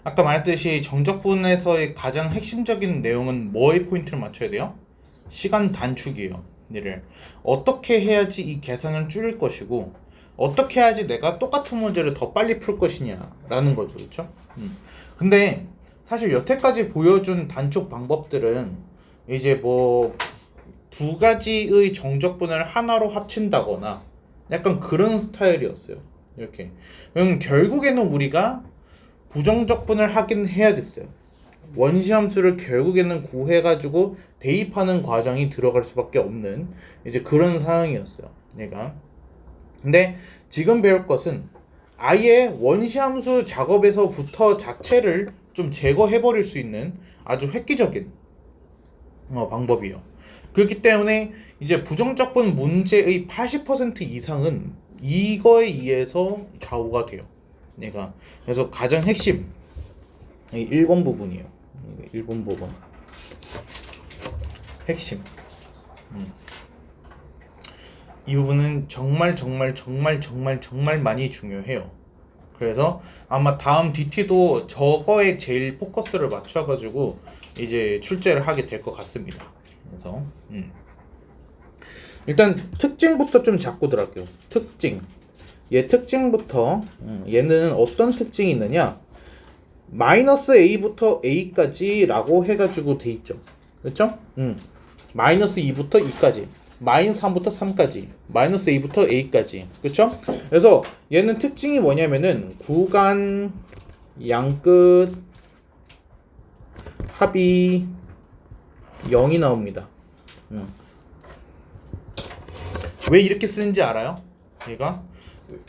아까 말했듯이 정적분에서의 가장 핵심적인 내용은 뭐에 포인트를 맞춰야 돼요? 시간 단축이에요. 얘를 어떻게 해야지 이 계산을 줄일 것이고 어떻게 해야지 내가 똑같은 문제를 더 빨리 풀 것이냐라는 거죠, 그렇죠? 근데 사실 여태까지 보여준 단축 방법들은 이제 뭐 두 가지의 정적분을 하나로 합친다거나 약간 그런 스타일이었어요. 이렇게. 그럼 결국에는 우리가 부정적분을 하긴 해야 됐어요. 원시함수를 결국에는 구해가지고 대입하는 과정이 들어갈 수밖에 없는 이제 그런 상황이었어요. 얘가. 근데 지금 배울 것은 아예 원시함수 작업에서부터 자체를 좀 제거해버릴 수 있는 아주 획기적인 방법이에요. 그렇기 때문에 이제 부정적분 문제의 80% 이상은 이거에 의해서 좌우가 돼요. 얘가. 그래서 가장 핵심 1번 부분이에요. 1번 부분 핵심. 이 부분은 정말 정말 정말 정말 정말 많이 중요해요. 그래서 아마 다음 DT도 저거에 제일 포커스를 맞춰가지고 이제 출제를 하게 될 것 같습니다. 그래서 일단 특징부터 좀 잡고 들어갈게요. 특징. 얘 특징부터 얘는 어떤 특징이 있느냐? 마이너스 A부터 A까지 라고 해가지고 돼 있죠. 그렇죠? 마이너스 2부터 2까지, 마이너스 3부터 3까지, 마이너스 A부터 A까지. 그렇죠? 그래서 얘는 특징이 뭐냐면은 구간, 양끝, 합이 0이 나옵니다. 왜 이렇게 쓰는지 알아요? 얘가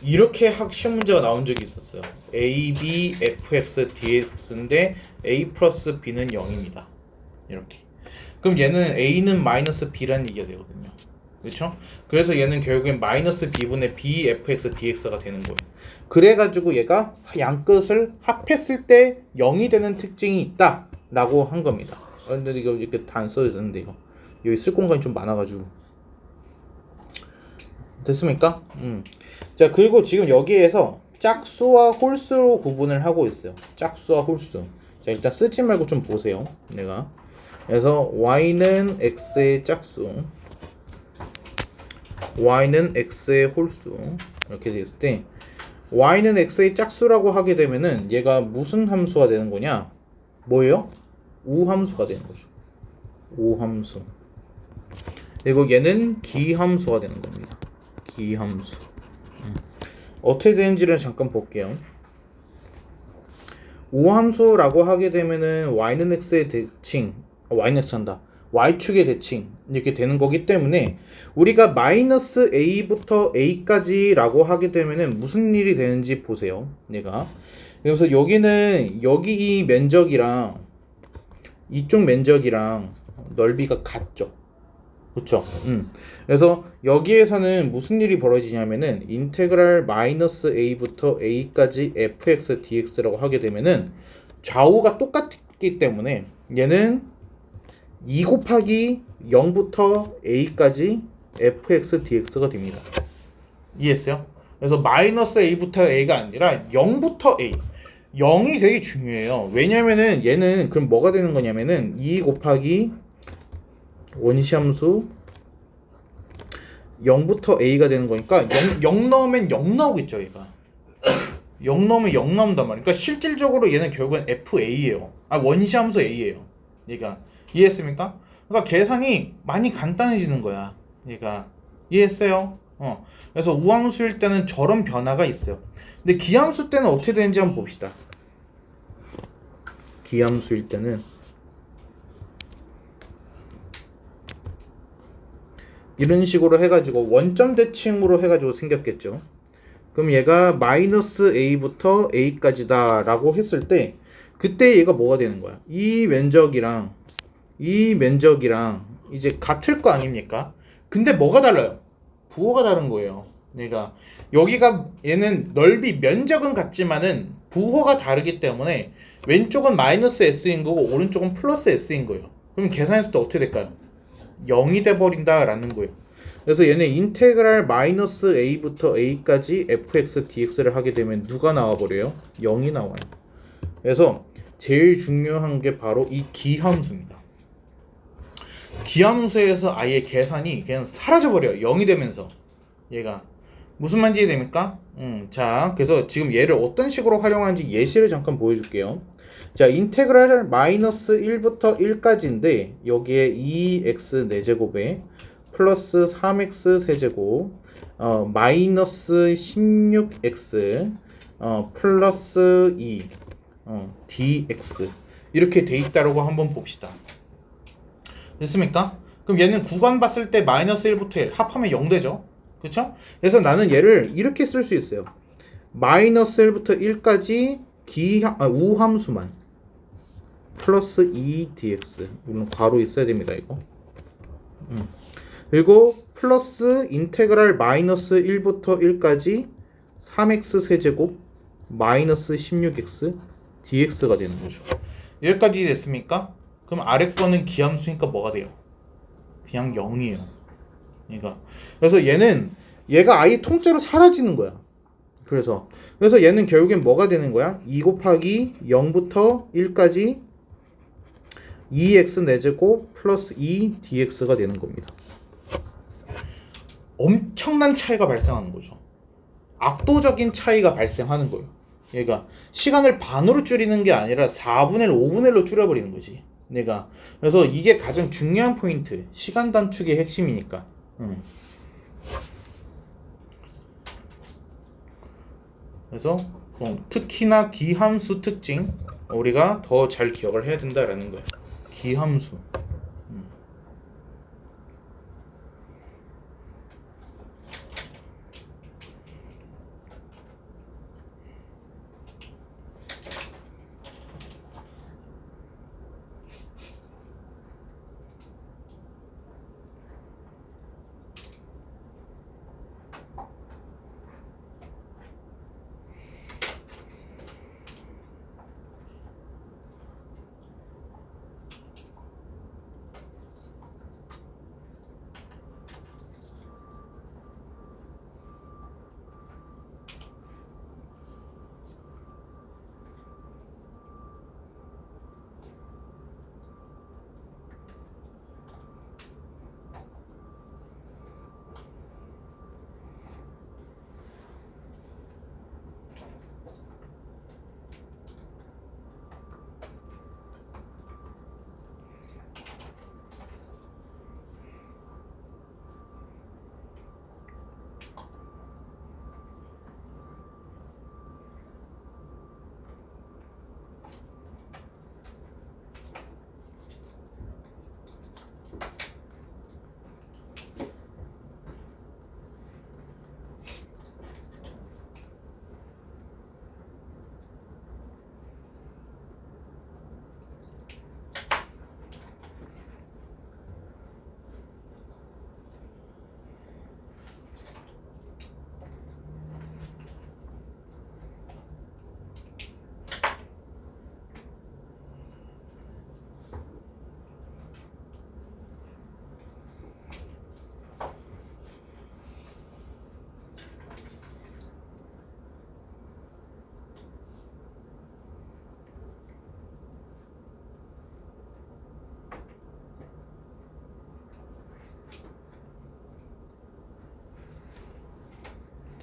이렇게 시험 문제가 나온 적이 있었어요. A, B, Fx, Dx인데 A 플러스 B는 0입니다. 이렇게. 그럼 얘는 A는 마이너스 B라는 얘기가 되거든요. 그렇죠? 그래서 얘는 결국엔 마이너스 B분의 B, Fx, Dx가 되는 거예요. 그래가지고 얘가 양끝을 합했을 때 0이 되는 특징이 있다 라고 한 겁니다. 근데 이거 이렇게 다 안 써도 되는데 이거 여기 쓸 공간이 좀 많아가지고 됐습니까? 자, 그리고 지금 여기에서 짝수와 홀수로 구분을 하고 있어요. 짝수와 홀수. 자, 일단 쓰지 말고 좀 보세요. 내가. 그래서 y는 x의 짝수, y는 x의 홀수 이렇게 되었을 때 y는 x의 짝수라고 하게 되면은 얘가 무슨 함수가 되는 거냐? 뭐예요? 우함수가 되는 거죠. 우함수. 그리고 얘는 기함수가 되는 겁니다. 기함수. 어떻게 되는지를 잠깐 볼게요. 우함수라고 하게 되면은 y는 x의 대칭, y는 x 한다. y축의 대칭 이렇게 되는 거기 때문에 우리가 마이너스 a부터 a까지 라고 하게 되면은 무슨 일이 되는지 보세요. 얘가. 그래서 여기는 여기 이 면적이랑 이쪽 면적이랑 넓이가 같죠. 그렇죠. 그래서 여기에서는 무슨 일이 벌어지냐면은 인테그랄 마이너스 a부터 a까지 fx dx라고 하게 되면은 좌우가 똑같기 때문에 얘는 2 곱하기 0부터 a까지 fx dx가 됩니다. 이해했어요? 그래서 마이너스 a부터 a가 아니라 0부터 a. 0이 되게 중요해요. 왜냐면은 얘는 그럼 뭐가 되는 거냐면은 2 곱하기 원시함수 0부터 a가 되는 거니까 0 넣으면 0 나오겠죠. 얘가 0 넣으면 0 나온단 말이에요. 그러니까 실질적으로 얘는 결국엔 FA예요. 원시함수 A예요. 얘가 이해했습니까? 그러니까 계산이 많이 간단해지는 거야. 얘가 이해했어요? 그래서 우함수일 때는 저런 변화가 있어요. 근데 기함수 때는 어떻게 되는지 한번 봅시다. 기함수일 때는 이런 식으로 해가지고 원점 대칭으로 해가지고 생겼겠죠. 그럼 얘가 마이너스 a부터 a까지다 라고 했을 때 그때 얘가 뭐가 되는 거야? 이 면적이랑 이제 같을 거 아닙니까? 근데 뭐가 달라요? 부호가 다른 거예요. 얘가 여기가 얘는 넓이 면적은 같지만은 부호가 다르기 때문에 왼쪽은 마이너스 s인 거고 오른쪽은 플러스 s인 거예요. 그럼 계산했을 때 어떻게 될까요? 0이 돼버린다 라는 거예요. 그래서 얘네 인테그랄 마이너스 a부터 a까지 fx dx를 하게 되면 누가 나와버려요? 0이 나와요. 그래서 제일 중요한 게 바로 이 기함수입니다. 기함수에서 아예 계산이 그냥 사라져버려요. 0이 되면서. 얘가 무슨 말인지 이해됩니까? 자, 그래서 지금 얘를 어떤 식으로 활용하는지 예시를 잠깐 보여줄게요. 자, 인테그랄 마이너스 1부터 1까지인데 여기에 2x 4제곱에 플러스 3x 세제곱 마이너스 16x 플러스 2 dx 이렇게 돼 있다라고 한번 봅시다. 됐습니까? 그럼 얘는 구간 봤을 때 마이너스 1부터 1 합하면 0 되죠? 그쵸? 그래서 나는 얘를 이렇게 쓸 수 있어요. 마이너스 1부터 1까지 우함수만 플러스 2 dx 물론 괄호 있어야 됩니다 이거. 그리고 플러스 인테그랄 마이너스 1부터 1까지 3x 세제곱 마이너스 16x dx가 되는 거죠. 여기까지 됐습니까? 그럼 아래 거는 기함수니까 뭐가 돼요? 그냥 0이에요. 그래서 얘가 아예 통째로 사라지는 거야. 그래서 얘는 결국엔 뭐가 되는 거야? 2 곱하기 0부터 1까지 2x 4제곱 플러스 2 dx가 되는 겁니다. 엄청난 차이가 발생하는 거죠. 압도적인 차이가 발생하는 거예요. 얘가 시간을 반으로 줄이는 게 아니라 4분의 1, 5분의 1로 줄여버리는 거지. 그래서 이게 가장 중요한 포인트, 시간 단축의 핵심이니까. 그래서 특히나 기함수 특징 우리가 더 잘 기억을 해야 된다라는 거예요. 기함수.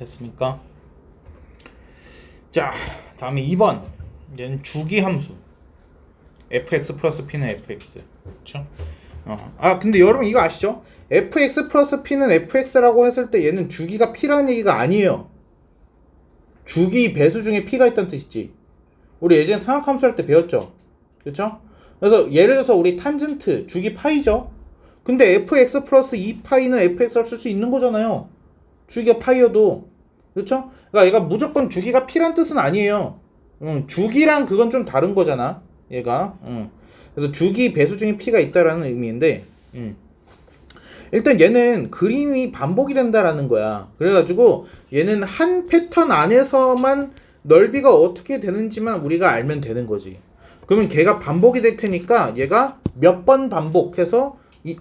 됐습니까? 자, 다음에 2번. 얘는 주기함수. fx 플러스 p는 fx. 그렇죠? 근데 여러분 이거 아시죠? fx 플러스 p는 fx라고 했을 때 얘는 주기가 p라는 얘기가 아니에요. 주기 배수 중에 p가 있다는 뜻이지. 우리 예전에 삼각함수 할 때 배웠죠? 그렇죠? 그래서 예를 들어서 우리 탄젠트 주기 파이죠? 근데 fx 플러스 2파이는 fx를 쓸 수 있는 거잖아요. 주기가 파이여도. 그렇죠? 그러니까 얘가 무조건 주기가 p란 뜻은 아니에요. 주기랑 그건 좀 다른 거잖아. 얘가. 그래서 주기 배수 중에 p가 있다라는 의미인데 일단 얘는 그림이 반복이 된다라는 거야. 그래가지고 얘는 한 패턴 안에서만 넓이가 어떻게 되는지만 우리가 알면 되는 거지. 그러면 걔가 반복이 될 테니까 얘가 몇 번 반복해서 이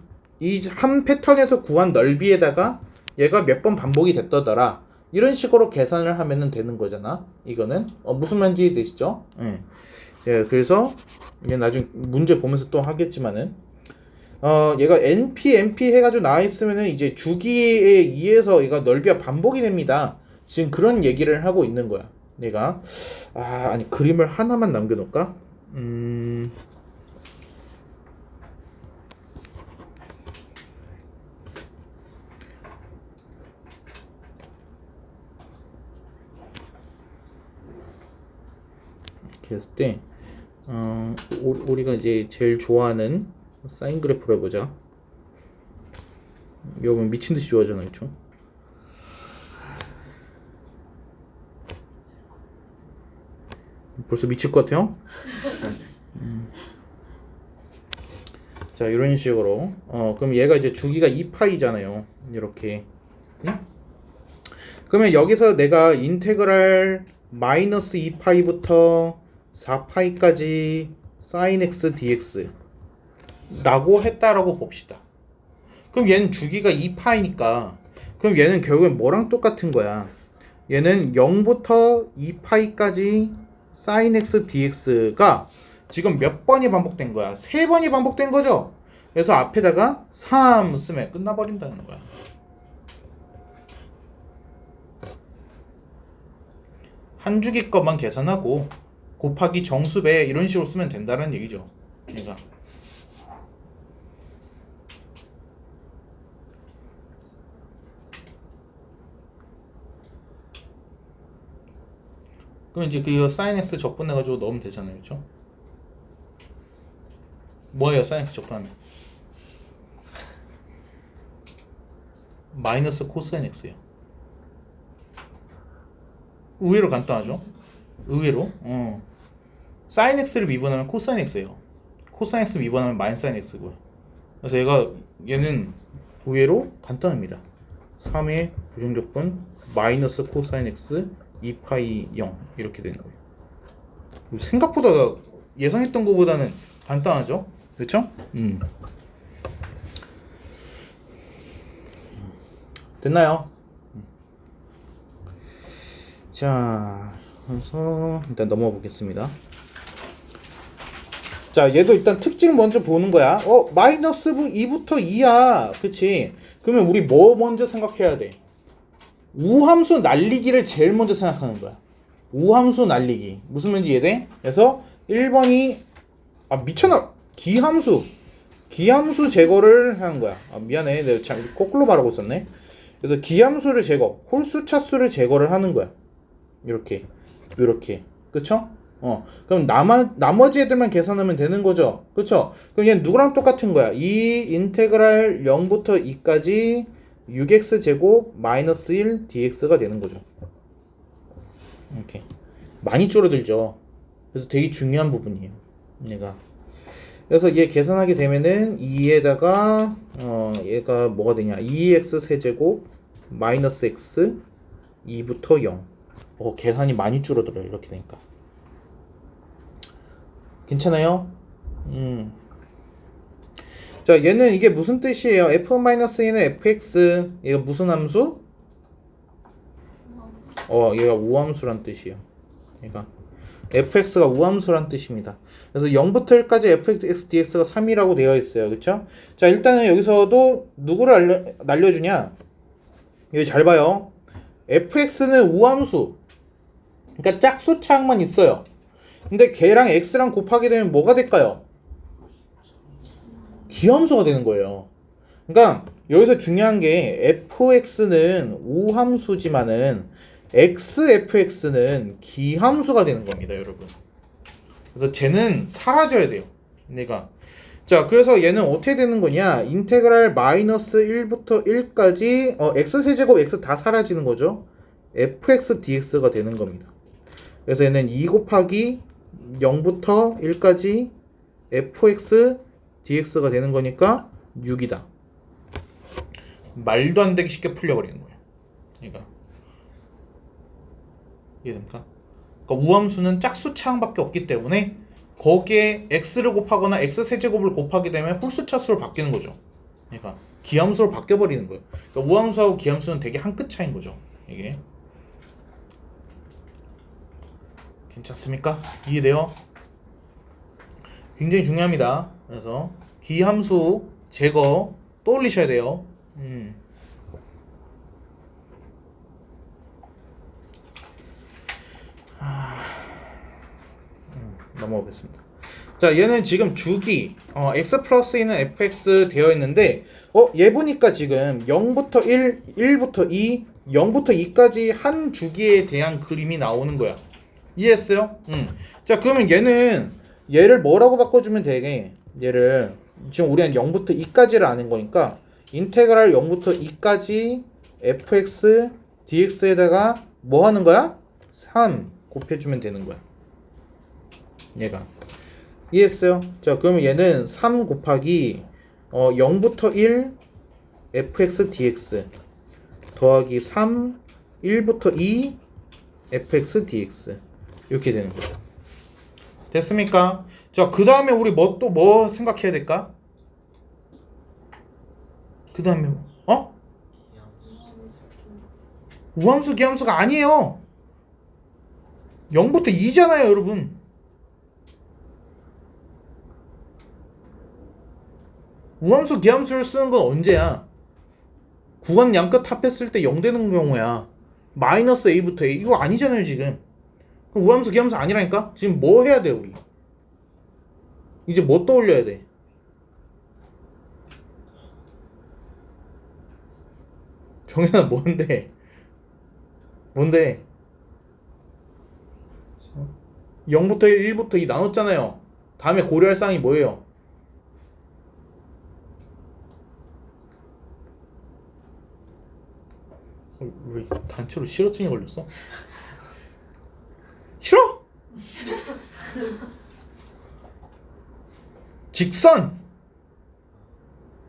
한 패턴에서 구한 넓이에다가 얘가 몇 번 반복이 됐더라. 이런 식으로 계산을 하면은 되는 거잖아. 이거는 무슨 말인지 되시죠? 예. 예, 그래서 이게 나중에 문제 보면서 또 하겠지만은 얘가 NP 해가지고 나와 있으면은 이제 주기에 의해서 얘가 넓이가 반복이 됩니다. 지금 그런 얘기를 하고 있는 거야. 내가 아니 그림을 하나만 남겨놓을까? 이렇게 했을 때 우리가 이제 제일 좋아하는 사인 그래프를 해보자. 여러분 미친듯이 좋아하잖아, 그쵸? 벌써 미칠 것 같아요? 자, 이런 식으로 그럼 얘가 이제 주기가 2파이잖아요. 이렇게. 응? 그러면 여기서 내가 인테그랄 마이너스 2파이부터 4파이까지 sin x dx 라고 했다라고 봅시다. 그럼 얘는 주기가 2파이니까 그럼 얘는 결국엔 뭐랑 똑같은 거야? 얘는 0부터 2파이까지 sin x dx가 지금 몇 번이 반복된 거야? 3번이 반복된 거죠? 그래서 앞에다가 3 쓰면 끝나버린다는 거야. 한 주기 것만 계산하고 곱하기 정수배 이런 식으로 쓰면 된다는 얘기죠. 얘가. 그럼 이제 그 sin x 적분해가지고 넣으면 되잖아요, 그렇죠? 뭐예요, sin x 적분하면? 마이너스 코사인 x예요. 의외로 간단하죠? 의외로. sin x를 미분하면 코사인 x예요. 코사인 x 미분하면 마이너스 sin x고요. 그래서 얘는 의외로 간단합니다. 3의 부정적분 마이너스 코사인 x 2파이 0 이렇게 되는 거예요. 생각보다 예상했던 것보다는 간단하죠? 그렇죠? 됐나요? 자, 그래서 일단 넘어가 보겠습니다. 자, 얘도 일단 특징 먼저 보는 거야. 마이너스 2부터 2야. 그치? 그러면 우리 뭐 먼저 생각해야 돼? 우함수 날리기를 제일 먼저 생각하는 거야. 우함수 날리기. 무슨 말인지 이해돼? 그래서 1번이 미쳤나? 기함수 제거를 하는 거야. 미안해. 내가 참 거꾸로 말하고 있었네. 그래서 기함수를 제거, 홀수 차수를 제거를 하는 거야. 이렇게. 그쵸? 그럼 나머지 애들만 계산하면 되는 거죠. 그쵸? 그럼 얘는 누구랑 똑같은 거야? 이 인테그랄 0부터 2까지 6x 제곱 마이너스 1 dx가 되는 거죠. 이렇게. 많이 줄어들죠. 그래서 되게 중요한 부분이에요. 얘가. 그래서 얘 계산하게 되면은 2에다가 얘가 뭐가 되냐? 2x 세제곱 마이너스 x 2부터 0. 계산이 많이 줄어들어요. 이렇게 되니까. 괜찮아요? 자, 얘는 이게 무슨 뜻이에요? f-1은 fx. 얘가 무슨 함수? 얘가 우함수란 뜻이에요. 얘가 fx가 우함수란 뜻입니다. 그래서 0부터 1까지 fx dx가 3이라고 되어 있어요. 그쵸? 자, 일단은 여기서도 누구를 날려주냐? 여기 잘 봐요. fx는 우함수. 그러니까 짝수차항만 있어요. 근데 걔랑 x랑 곱하게 되면 뭐가 될까요? 기함수가 되는 거예요. 그러니까 여기서 중요한 게 fx는 우함수지만은 xfx는 기함수가 되는 겁니다, 여러분. 그래서 쟤는 사라져야 돼요. 얘가. 자, 그래서 얘는 어떻게 되는 거냐? 인테그랄 마이너스 1부터 1까지 x세제곱 x 다 사라지는 거죠. fx dx가 되는 겁니다. 그래서 얘는 2 곱하기 0부터 1까지 fx dx가 되는 거니까 6이다. 말도 안 되게 쉽게 풀려버리는 거예요. 얘가. 이해됩니까? 그러니까 우함수는 짝수차항밖에 없기 때문에 거기에 x를 곱하거나 x세제곱을 곱하게 되면 홀수차수로 바뀌는 거죠. 그러니까 기함수로 바뀌어버리는 거예요. 그러니까 우함수하고 기함수는 되게 한 끗 차이인 거죠. 이게. 괜찮습니까? 이해돼요? 굉장히 중요합니다. 그래서 기함수 제거 떠올리셔야 돼요. 넘어가겠습니다. 자, 얘는 지금 주기 x 플러스는 fx 되어 있는데 얘 보니까 지금 0부터 1, 1부터 2, 0부터 2까지 한 주기에 대한 그림이 나오는 거야. 이해했어요? 자, 그러면 얘를 뭐라고 바꿔주면 되게 얘를 지금 우리는 0부터 2까지를 아는 거니까 인테그랄 0부터 2까지 fx dx에다가 뭐 하는 거야? 3 곱해주면 되는 거야. 얘가 이해했어요? 자, 그러면 얘는 3 곱하기 0부터 1 fx dx 더하기 3 1부터 2 fx dx 이렇게 되는 거죠. 됐습니까? 자, 그 다음에 우리 뭐 생각해야 될까? 그 다음에 우함수 기함수가 아니에요. 0부터 2잖아요, 여러분. 우함수 기함수를 쓰는 건 언제야? 구간 양끝 합했을 때 0 되는 경우야. 마이너스 a부터 a 이거 아니잖아요 지금. 그럼 우함수 기함수 아니라니까? 지금 뭐 해야 돼 우리? 이제 뭐 떠올려야 돼? 정현아 뭔데? 0부터 1, 1부터 2 나눴잖아요. 다음에 고려할 사항이 뭐예요? 왜 단체로 실어증이 걸렸어? 싫어? 직선.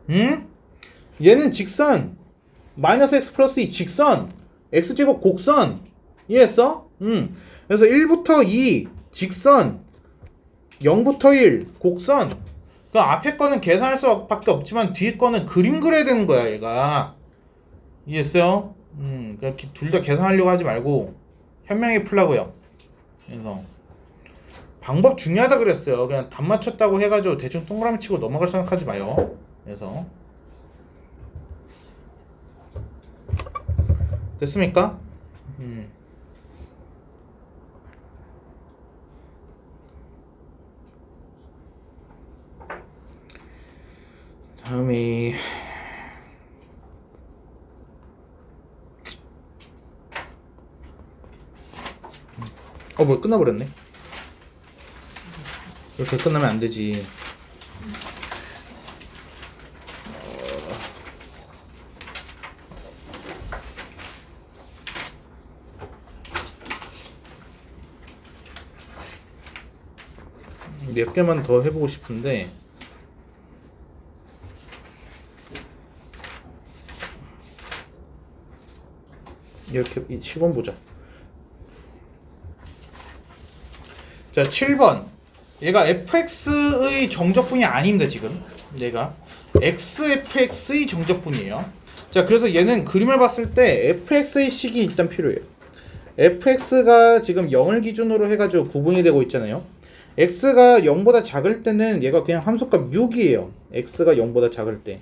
응? 얘는 직선. 마이너스 x 플러스 2 직선. x제곱 곡선. 이해했어? 그래서 1부터 2 직선. 0부터 1 곡선. 그 앞에 거는 계산할 수밖에 없지만 뒤에 거는 그림 그려야 되는 거야 얘가. 이해했어요? 그러니까 둘 다 계산하려고 하지 말고 현명히 풀라고요. 그래서 방법 중요하다 그랬어요. 그냥 답 맞췄다고 해가지고 대충 동그라미 치고 넘어갈 생각하지 마요. 그래서 됐습니까? 다음에 뭐 끝나버렸네. 이렇게 끝나면 안 되지. 몇 개만 더 해보고 싶은데 이렇게 7번 보자. 자, 7번. 얘가 fx의 정적분이 아닙니다. 지금 얘가 xfx의 정적분이에요. 자, 그래서 얘는 그림을 봤을 때 fx의 식이 일단 필요해요. fx가 지금 0을 기준으로 해가지고 구분이 되고 있잖아요. x가 0보다 작을 때는 얘가 그냥 함수값 6이에요. x가 0보다 작을 때.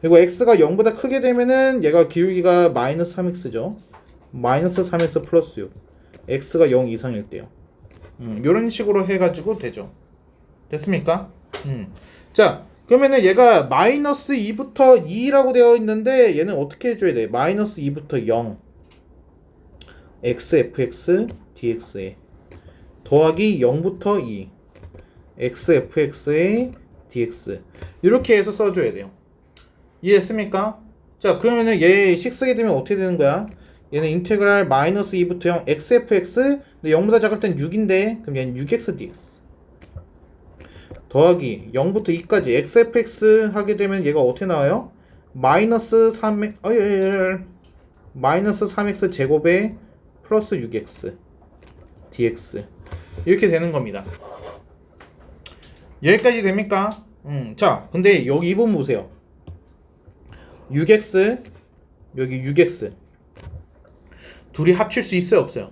그리고 x가 0보다 크게 되면은 얘가 기울기가 마이너스 3x죠. 마이너스 3x 플러스 6. x가 0 이상일 때요. 이런 식으로 해가지고 되죠. 됐습니까? 자, 그러면은 얘가 마이너스 2부터 2라고 되어 있는데 얘는 어떻게 해줘야 돼? 마이너스 2부터 0 xfx dx에 더하기 0부터 2 xfx의 dx 이렇게 해서 써줘야 돼요. 이해했습니까? 자, 그러면은 얘 식 쓰게 되면 어떻게 되는 거야? 얘는 인테그랄 마이너스 2부터 0 xfx 근데 0보다 작을 땐 6인데 그럼 얘는 6x dx 더하기 0부터 2까지 xfx 하게 되면 얘가 어떻게 나와요? 마이너스 3 마이너스 3x 제곱에 플러스 6x dx 이렇게 되는 겁니다. 여기까지 됩니까? 자, 근데 여기 2번 보세요. 6x 여기 6x 둘이 합칠 수 있어요 없어요?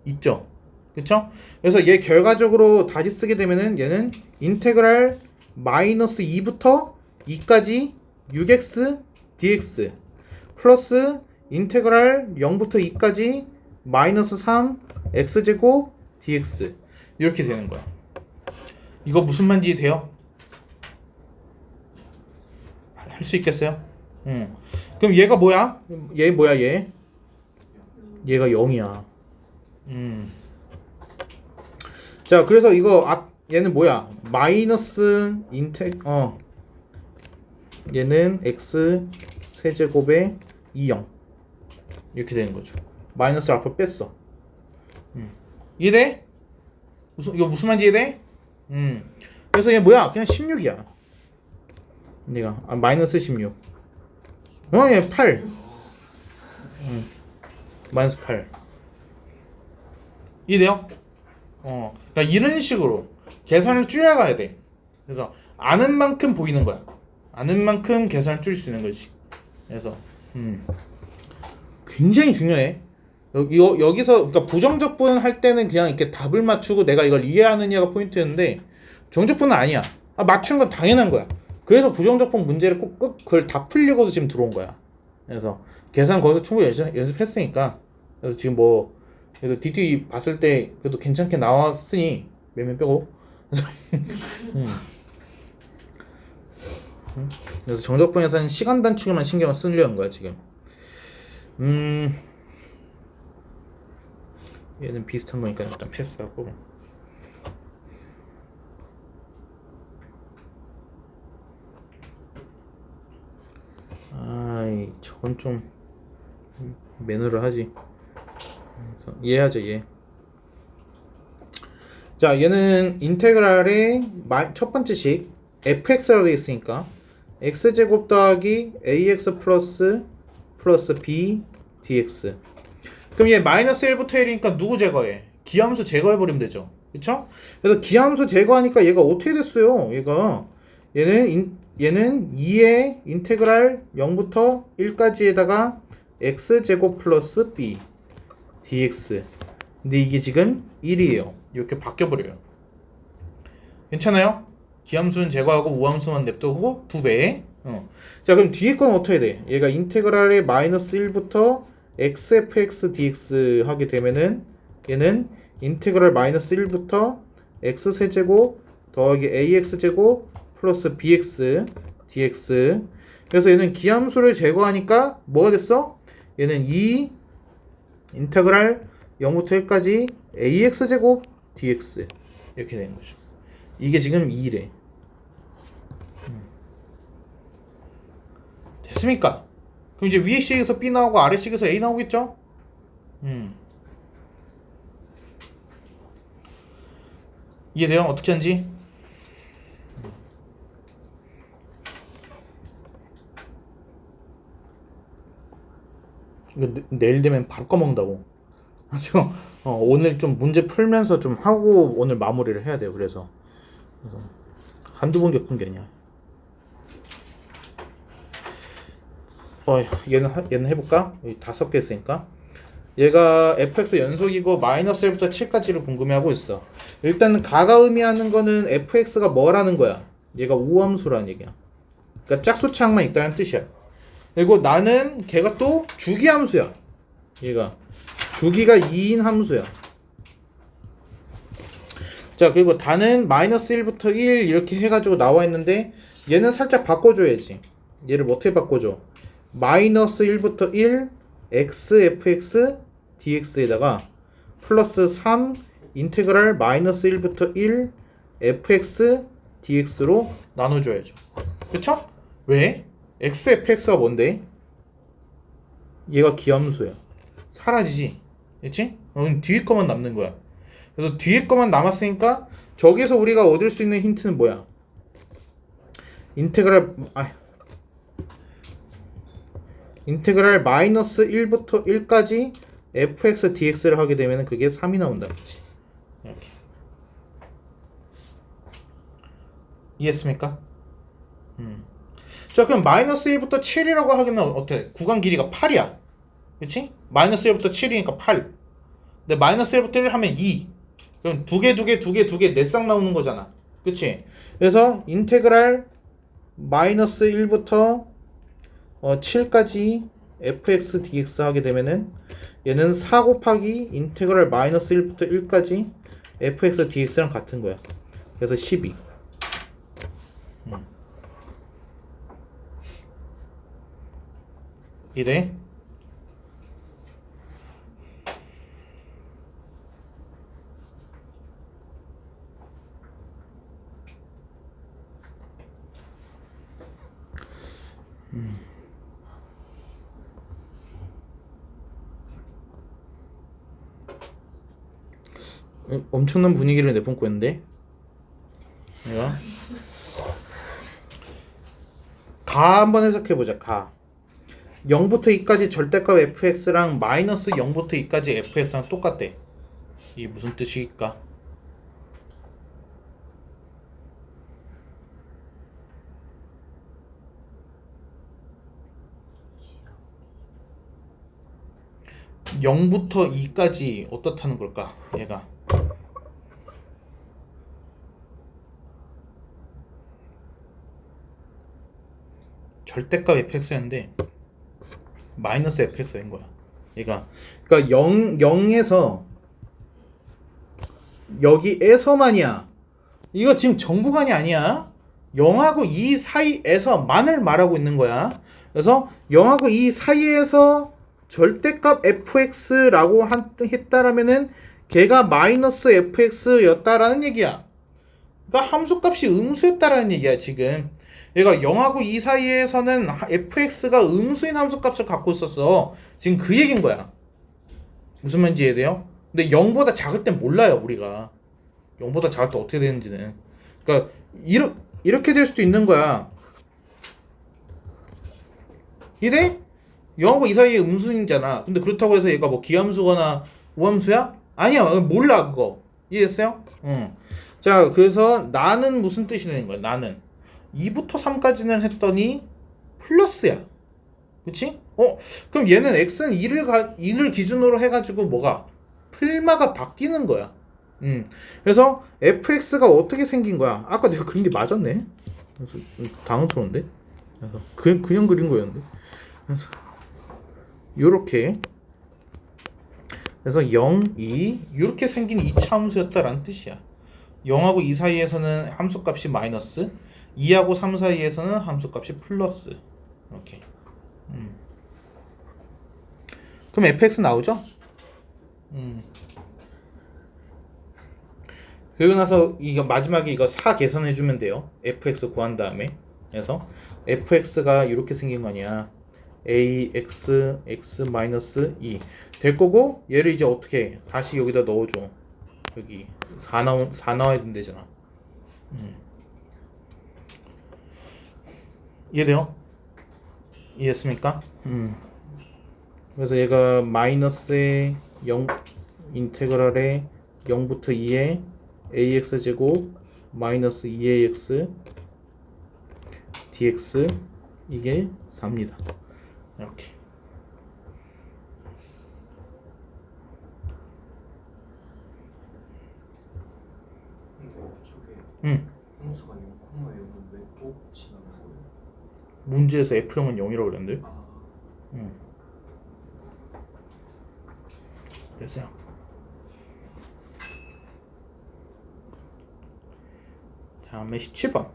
있죠. 그쵸? 그래서 얘 결과적으로 다시 쓰게 되면은 얘는 인테그랄 마이너스 2부터 2까지 6x dx 플러스 인테그랄 0부터 2까지 마이너스 3 x제곱 dx 이렇게 되는 거야. 이거 무슨 말인지 돼요? 할 수 있겠어요? 그럼 얘가 뭐야? 얘 뭐야 얘? 얘가 0이야. 자, 그래서 이거 얘는 뭐야? 마이너스 얘는 x 세제곱에 2영 이렇게 되는 거죠. 마이너스 앞을 뺐어. 이해돼? 이거 무슨 말인지 이해돼? 그래서 얘 뭐야? 그냥 16이야. 얘가 마이너스 16. 얘 8. 마이너스 8. 이해돼요? 그러니까 이런 식으로 계산을 줄여가야 돼. 그래서 아는 만큼 보이는 거야. 아는 만큼 계산을 줄일 수 있는 거지. 그래서 굉장히 중요해. 여기서 그러니까 부정적분 할 때는 그냥 이렇게 답을 맞추고 내가 이걸 이해하느냐가 포인트였는데 정적분은 아니야. 맞추는 건 당연한 거야. 그래서 부정적분 문제를 꼭 그걸 다 풀려고서 지금 들어온 거야. 그래서 계산 거기서 충분히 연습했으니까 그래서 지금 뭐 그래서 DT 봤을 때 그래도 괜찮게 나왔으니 몇몇 빼고 그래서 정적분에서는 시간 단축에만 신경을 쓰려는 거야 지금. 얘는 비슷한 거니까 일단 패스하고. 아이 저건 좀 매너를 하지. 이해하죠 얘. 자 얘는 인테그랄의 첫 번째 식 fx라고 되어 있으니까 x제곱 더하기 ax 플러스 b dx. 그럼 얘 마이너스 1부터 1이니까 누구 제거해? 기함수 제거해버리면 되죠. 그쵸? 그래서 기함수 제거하니까 얘가 어떻게 됐어요? 얘는 2의 인테그랄 0부터 1까지에다가 x제곱 플러스 b dx. 근데 이게 지금 1이에요. 이렇게 바뀌어버려요. 괜찮아요? 기함수는 제거하고 우함수만 냅두고 2배. 자 그럼 뒤에 건 어떻게 돼? 얘가 인테그랄의 마이너스 1부터 xfx dx 하게 되면은 얘는 인테그랄 마이너스 1부터 x 세제곱 더하기 ax 제곱 플러스 bx dx. 그래서 얘는 기함수를 제거하니까 뭐가 됐어? 얘는 2 인테그랄 0부터 1까지 ax 제곱 dx 이렇게 되는 거죠. 이게 지금 2래. 됐습니까? 그럼 이제 위에 식에서 b 나오고 아래 식에서 a 나오겠죠? 이해돼요? 어떻게 하는지? 이거 내일 되면 바로 꺼먹는다고. 오늘 좀 문제 풀면서 좀 하고 오늘 마무리를 해야 돼요. 그래서 한두 번 겪은 게 아니야. 얘는 해볼까? 여기 5개 있으니까. 얘가 fx 연속이고 마이너스 1부터 7까지를 궁금해하고 있어. 일단 가가 의미하는 거는 fx가 뭐라는 거야? 얘가 우함수라는 얘기야. 그러니까 짝수창만 있다는 뜻이야. 그리고 나는 걔가 또 주기함수야. 얘가 주기가 2인 함수야. 자 그리고 다는 마이너스 1부터 1 이렇게 해가지고 나와 있는데 얘는 살짝 바꿔줘야지. 얘를 어떻게 바꿔줘? 마이너스 1부터 1 xfx dx에다가 플러스 3 인테그랄 마이너스 1부터 1 fx dx로 나눠줘야죠. 그쵸? 왜? xfx가 뭔데? 얘가 기함수야. 사라지지. 그치? 뒤에 거만 남는 거야. 그래서 뒤에 거만 남았으니까 저기서 우리가 얻을 수 있는 힌트는 뭐야? 인테그랄 마이너스 1부터 1까지 fx dx를 하게 되면 그게 3이 나온다. 그치? 이렇게. 이해했습니까? 자 그럼 마이너스 1부터 7이라고 하면 어때? 구간 길이가 8이야. 그치? 마이너스 1부터 7이니까 8. 근데 마이너스 1부터 1 하면 2. 그럼 두 개 네 쌍 나오는 거잖아. 그치? 그래서 인테그랄 마이너스 1부터 7까지 fx dx 하게 되면은 얘는 4 곱하기 인테그랄 마이너스 1부터 1까지 fx dx랑 같은 거야. 그래서 12. 이래. 엄청난 분위기를 내뿜고 있는데 내가 가 한번 해석해보자. 가 0부터 2까지 절대값 fx랑 마이너스 0부터 2까지 fx랑 똑같대. 이게 무슨 뜻일까? (0부터 2까지) 어떻다는 걸까? 얘가 절대값 fx였는데 마이너스 fx가 된 거야. 얘가 그러니까 0에서 여기에서만이야. 이거 지금 정부간이 아니야. 0하고 2 사이에서만을 말하고 있는 거야. 그래서 0하고 2 사이에서 절대값 fx라고 했다라면은 걔가 마이너스 fx였다라는 얘기야. 그러니까 함수값이 음수였다라는 얘기야 지금. 얘가 0하고 2 사이에서는 fx가 음수인 함수값을 갖고 있었어. 지금 그 얘긴 거야. 무슨 말인지 이해돼요? 근데 0보다 작을 땐 몰라요 우리가. 0보다 작을 때 어떻게 되는지는. 그러니까 이렇게 될 수도 있는 거야. 이래? 0하고 2 사이에 음수이잖아. 근데 그렇다고 해서 얘가 뭐 기함수거나 우함수야? 아니야. 몰라 그거. 이해했어요? 응. 자, 그래서 나는 무슨 뜻이 되는 거야? 나는 2부터 3까지는 했더니 플러스야. 그치? 그럼 얘는 x는 2를 기준으로 해가지고 뭐가? 플마가 바뀌는 거야. 그래서 fx가 어떻게 생긴 거야? 아까 내가 그린 게 맞았네. 그래서 당황스러운데? 그래서 그냥 그린 거였는데. 그래서 요렇게. 그래서 0, 2 이렇게 생긴 2차 함수였다라는 뜻이야. 0하고 2 사이에서는 함수값이 마이너스, 2하고 3 사이에서는 함수값이 플러스. 이렇게. 그럼 fx 나오죠? 그리고 나서 이거 마지막에 이거 4 계산해 주면 돼요. fx 구한 다음에. 그래서 fx가 이렇게 생긴 거 아니야. ax x 마이너스 2 될 거고, 얘를 이제 어떻게 해? 다시 여기다 넣어줘. 여기 4 나와야 된대잖아. 이해돼요? 이해했습니까? 그래서 얘가 마이너스에 0 인테그랄에 0부터 2에 ax 제곱 마이너스 2ax dx 이게 4입니다. 이렇게. 근데 함수가 0,0은 왜 꼭 지나는 거예요? 문제에서 f형은 0이라고 그랬는데. 됐어요. 다음에 17번.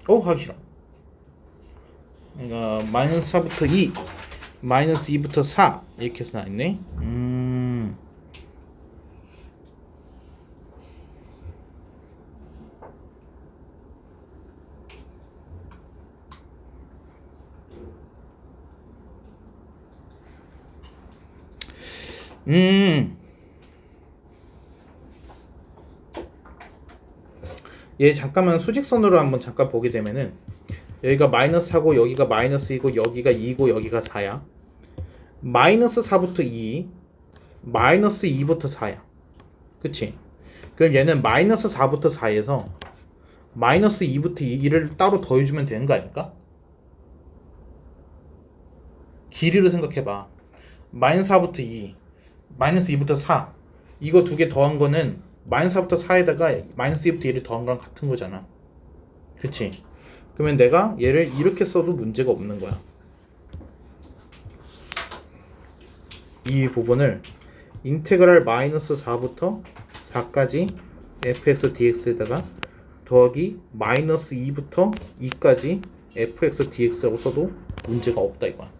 하기 싫어. 그러니까 마이너스 4부터 2, 마이너스 2부터 4 이렇게 해서 나있네. 얘 잠깐만 수직선으로 한번 잠깐 보게 되면은 여기가 마이너스하고 여기가 마이너스이고 여기가 2고 여기가 4야. 마이너스 4부터 2, 마이너스 2부터 4야. 그치? 그럼 얘는 마이너스 4부터 4에서 마이너스 2부터 2를 따로 더해주면 되는 거 아닐까? 길이로 생각해봐. 마이너스 4부터 2, 마이너스 2부터 4 이거 두 개 더한 거는 마이너스 4부터 4에다가 마이너스 2부터 1을 더한 거랑 같은 거잖아. 그치? 그러면 내가 얘를 이렇게 써도 문제가 없는 거야. 이 부분을 인테그랄 마이너스 4부터 4까지 fx dx에다가 더하기 마이너스 2부터 2까지 fx dx라고 써도 문제가 없다 이거야.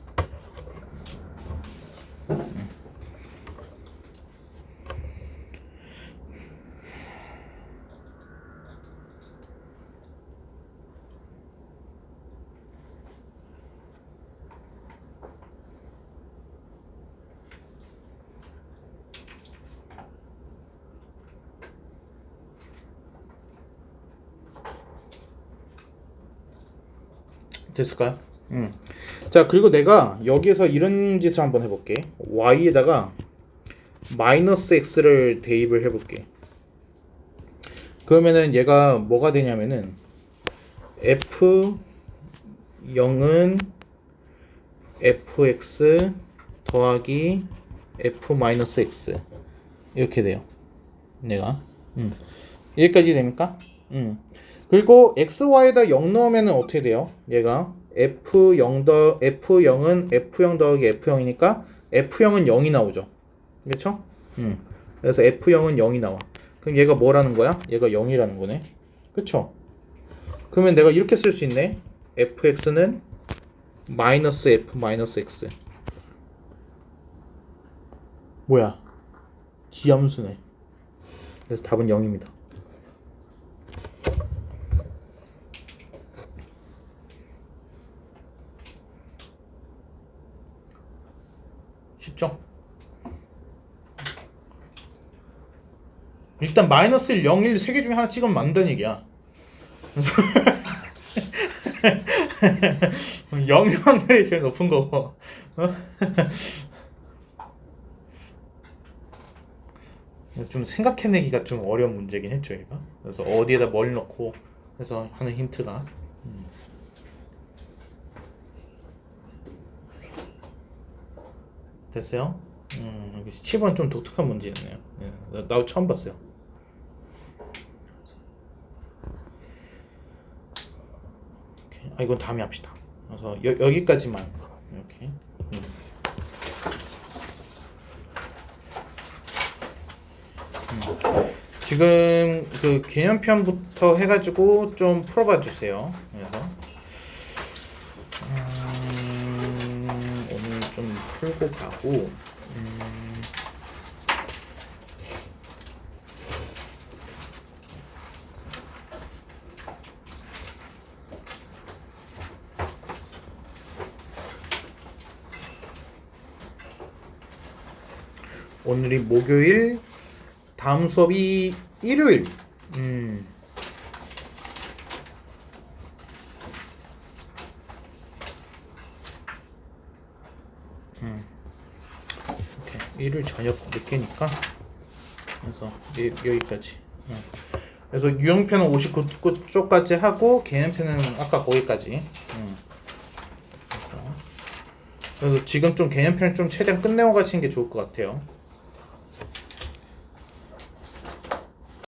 됐을까요? 자, 그리고 내가 여기에서 이런 짓을 한번 해볼게. y에다가 마이너스 x를 대입을 해볼게. 그러면은 얘가 뭐가 되냐면은 f0은 fx 더하기 f-x 이렇게 돼요. 내가 여기까지 됩니까? 그리고 xy에다 0 넣으면 어떻게 돼요? 얘가 f0 f0은 f0 더하기 f0이니까 f0은 0이 나오죠. 그렇죠? 그래서 f0은 0이 나와. 그럼 얘가 뭐라는 거야? 얘가 0이라는 거네. 그쵸? 그러면 내가 이렇게 쓸 수 있네. fx는 마이너스 f 마이너스 x. 뭐야? 기함수네. 그래서 답은 0입니다. 쉽죠? 일단 마이너스 1, 0, 1 세 개 중에 하나 찍으면 만든다는 얘기야. 그래서 0의 확률이 제일 높은 거고. 그래서 좀 생각해내기가 좀 어려운 문제긴 했죠, 얘가. 그래서 어디에다 뭘 넣고 해서 하는 힌트가. 됐어요? 여기 7번 좀 독특한 문제였네요. 나도 처음 봤어요. 아, 이건 다음에 합시다. 그래서 여기까지만 이렇게. 지금 그 개념편부터 해가지고 좀 풀어봐 주세요. 그래서 오늘 좀 풀고 가고. 오늘이 목요일, 다음 수업이 일요일. 이렇게 일요일 저녁 늦게니까 그래서 여기까지. 그래서 유형편은 59쪽까지 하고 개념편은 아까 거기까지. 그래서 지금 좀 개념편을 좀 최대한 끝내고 가시는 게 좋을 것 같아요.